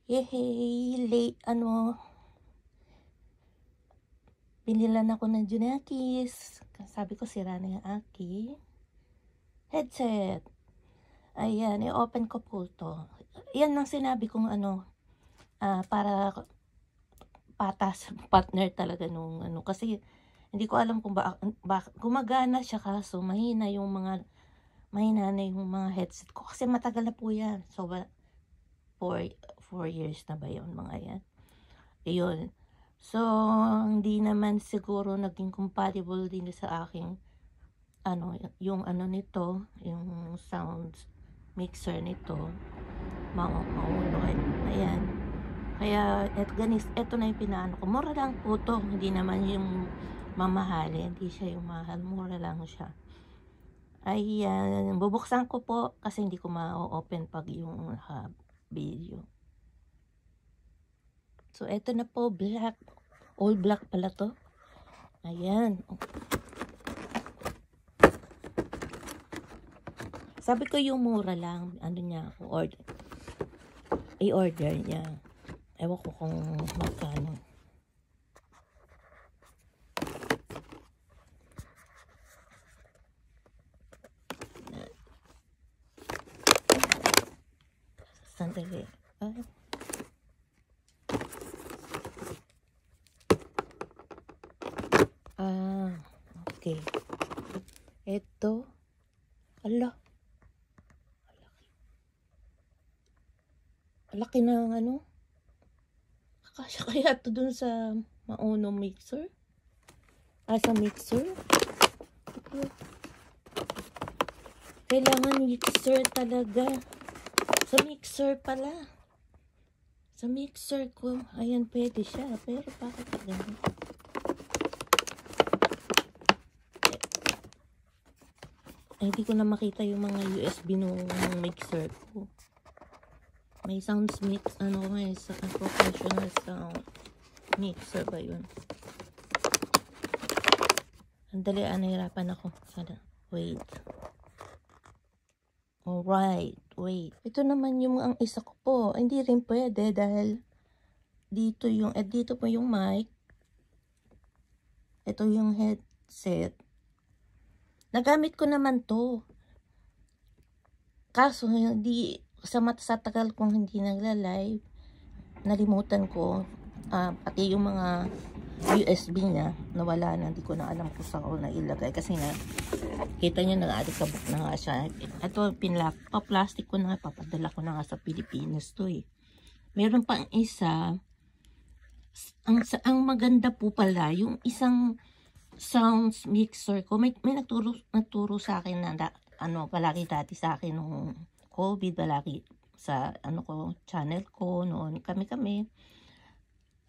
Yehey! Late binilan ako ng Junakis. Sabi ko sira na yung aking headset. Ayan, i-open ko po to. Yan ang sinabi kong para patas, partner talaga nung kasi hindi ko alam kung gumagana siya kaso mahina na yung mga headset ko. Kasi matagal na po yan. So, 4 years na ba yun, mga yan? Ayun. So, hindi naman siguro naging compatible din sa aking yung nito, yung sound mixer nito. Maulo. Ayan. Kaya, eto na yung pinaano ko. Mura lang po to. Hindi naman yung mamahali. Hindi siya yung mahal. Mura lang siya. Ayan. Bubuksan ko po kasi hindi ko ma-open pag yung video. So, eto na po. Black. All black pala to. Ayan. Sabi ko yung mura lang. Niya ako i-order niya. Ewan ko kung magkano. Sandali. Okay. Ito. Ala. Laki ng Kasya kaya ito dun sa maunong mixer? Sa mixer? Kailangan mixer talaga. Sa mixer pala. Sa mixer ko. Ayan, pwede siya. Pero bakit ganun? Hindi ko na makita yung mga USB nung mixer ko. May sounds mix, may professional sound mixer ba yun? Andali, nahirapan ako. Wait. Alright, wait. Ito naman yung ang isa ko po. Hindi rin pwede dahil dito po yung mic. Ito yung headset. Nagamit ko naman to. Kaso hindi sa tagal kong hindi nagla-live, nalimutan ko pati yung mga USB niya nawala na. Hindi ko na alam kung saan ko na ilagay kasi nga kita nyo nag-alikabok na nga siya. Ito plastic ko na, papadala ko na nga sa Pilipinas to eh. Meron pang isa, ang maganda po pala yung isang sounds mixer ko. May nagturo sa akin na palagi dati sa akin nung COVID, palagi sa channel ko noon. Kami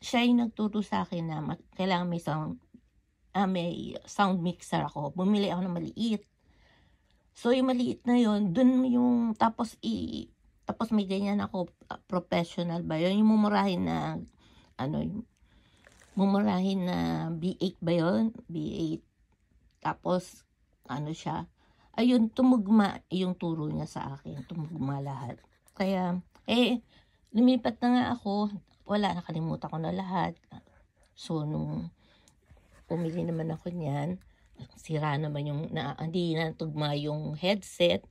siya yung nagturo sa akin na kailangan may sound mixer ako. Bumili ako ng maliit. So yung maliit na yun, dun yung tapos may ganyan ako, professional ba yun? Yung mumurahin na mumurahin na B8 ba yun? B8. Tapos, siya. Ayun, tumugma yung turo niya sa akin. Tumugma lahat. Kaya, lumipat na nga ako. Wala, nakalimutan ko na lahat. So, nung pumili naman ako niyan, sira naman hindi na tugma yung headset.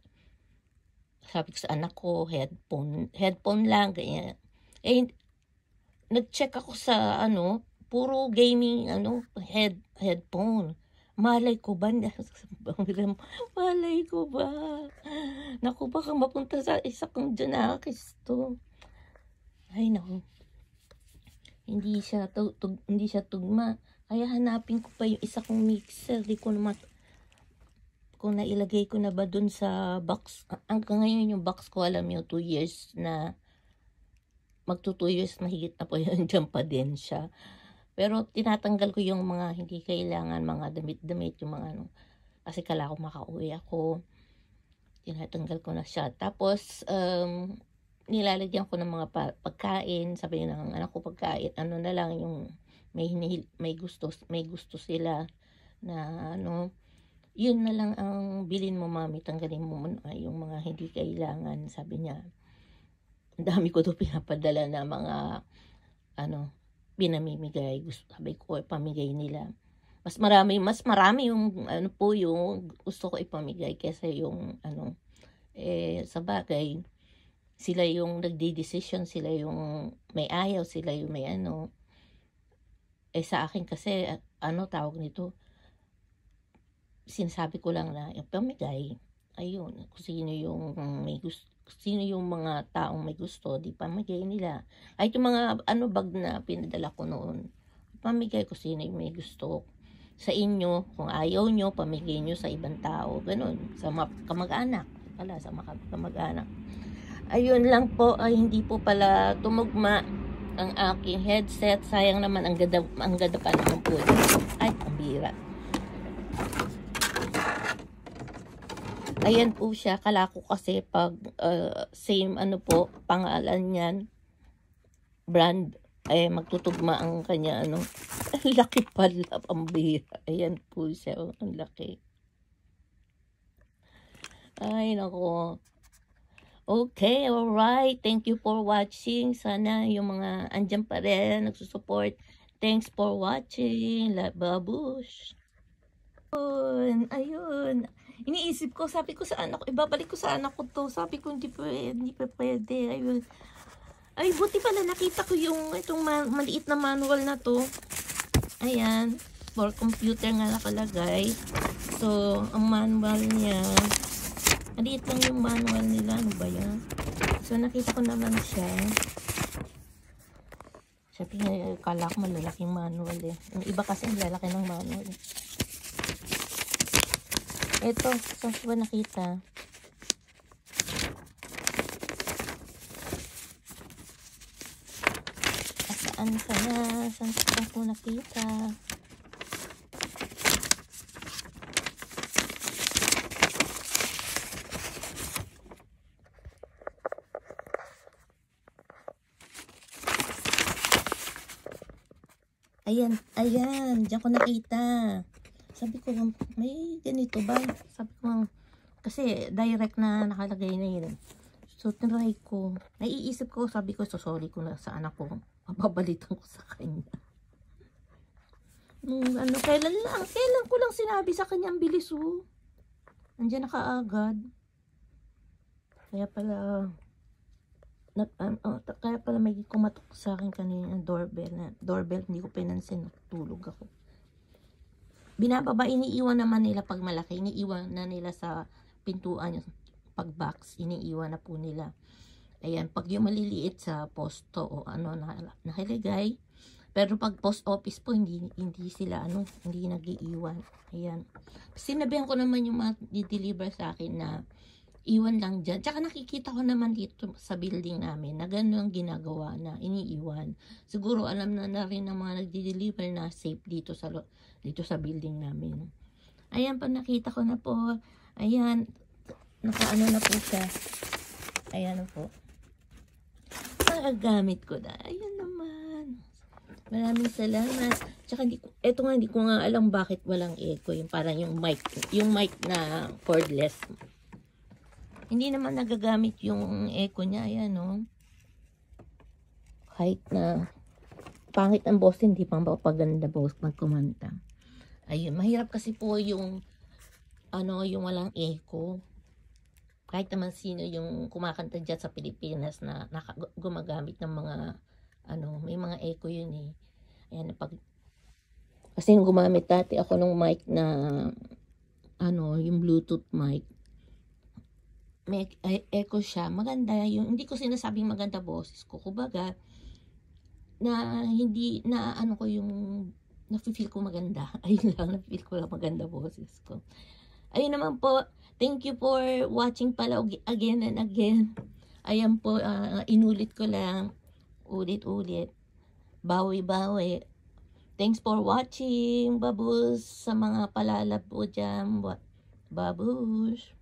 Sabi ko sa anak ko, headphone lang, ganyan. Nag-check ako sa puro gaming headphone. Malay ko ba? Naku, baka mapunta sa isa kong Junakis to. Ay, naku. Hindi siya tugma. Kaya hanapin ko pa yung isa kong mixer. Di ko naman kung nailagay ko na ba dun sa box. Hanggang ngayon yung box ko, alam nyo, 2 years na magto 2 years mahigit na po yun. Diyan pa din siya. Pero tinatanggal ko yung mga hindi kailangan, mga damit-damit, yung mga kasi kala ko makauwi ako. Tinatanggal ko na siya. Tapos, nilalagyan ko ng mga pagkain. Sabi ng anak ko pagkain. Na lang yung may gusto sila na yun na lang ang bilin mo, mami. Tanggalin mo muna yung mga hindi kailangan, sabi niya. Ang dami ko daw pinapadala na mga, pinamimigay. Sabi ko, ipamigay nila. Mas marami yung, yung gusto ko ipamigay kaysa yung, sa bagay, sila yung nagdi-decision, sila yung may ayaw, sila yung may sa akin kasi, tawag nito, sinasabi ko lang na ipamigay. Ayun, kung sino yung may gusto, sino yung mga taong may gusto, di pamigay nila. Ay, yung mga bag na pinadala ko noon, pamigay ko sino yung may gusto. Sa inyo, kung ayaw nyo, pamigay nyo sa ibang tao. Ganun, sa kamag-anak. Sa mga kamag-anak. Ayun lang po, ay hindi po pala tumugma ang aking headset. Sayang naman, ang ganda pa naman po. Ay, ang bira. Ayan po siya. Kala ko kasi pag same pangalan niyan, brand, ay magtutugma ang kanya ang laki pala, ang bira. Ayan po siya, ang laki. Ay, nako. Okay, alright. Thank you for watching. Sana yung mga andyan pa rin, nagsusupport. Thanks for watching. Babush. Ayun. Iniisip ko, sabi ko sa anak ko, ibabalik ko sa anak ko to. Sabi ko, hindi pa pwede. Ayun. Ay, buti pala nakita ko yung itong maliit na manual na to. Ayan. For computer nga nakalagay. So, ang manual niya, maliit lang yung manual nila. Ano ba yan? So, nakita ko naman siya. Sabi nga, kala ko malalaking manual eh. Yung iba kasi ang lalaki ng manual eh. Ito, saan ko ba nakita? Saan ko nakita? Ayan, diyan ko nakita. Sabi ko, may ganito ba? Sabi ko, kasi direct na nakalagay na yun. So, tinry ko. Naiisip ko, sabi ko, sorry ko na sa anak ko. Mababalitan ko sa kanya. Kailan ko lang sinabi sa kanya, ang bilis Andiyan na kaagad. Kaya pala may kumatok sa akin kanina doorbell, hindi ko pinansin, natulog ako. Binababa, iniiwan naman nila pag malaki, iniiwan na nila sa pintuan, pag box, iniiwan na po nila. Ayan, pag yung maliliit sa posto o nakalagay, pero pag post office po, hindi sila hindi nag-iiwan. Ayan. Sinabihan ko naman yung mga di-deliver sa akin na iwan lang dyan. Tsaka nakikita ko naman dito sa building namin na gano'n ang ginagawa na iniiwan. Siguro alam na rin ng mga nagdi-deliver na safe dito sa building namin. Ayan pa, nakita ko na po. Ayan, nakaano na po siya. Ayan na po. Nagagamit ko na. Ayan naman. Maraming salamat. Tsaka hindi ko nga alam bakit walang echo. Yung parang yung mic na cordless. Hindi naman nagagamit yung echo niya. Ayan kahit na pangit ang boss, hindi pang mapaganda boss magkumanta. Ayun, mahirap kasi po yung yung walang echo. Kahit naman sino yung kumakanta dyan sa Pilipinas na gumagamit ng mga may mga echo yun eh. Ayan, kasi gumamit dati ako ng mic na yung Bluetooth mic. May echo siya. Maganda yung, hindi ko sinasabing maganda boses ko. Kumbaga, na hindi, ko yung, nafe-feel ko maganda. Ayun lang, nafe-feel ko lang maganda boses ko. Ayun naman po, thank you for watching pala again and again. Ayan po, inulit ko lang, ulit-ulit. Bawi-bawi. Thanks for watching, babus, sa mga palalab po dyan. Babush.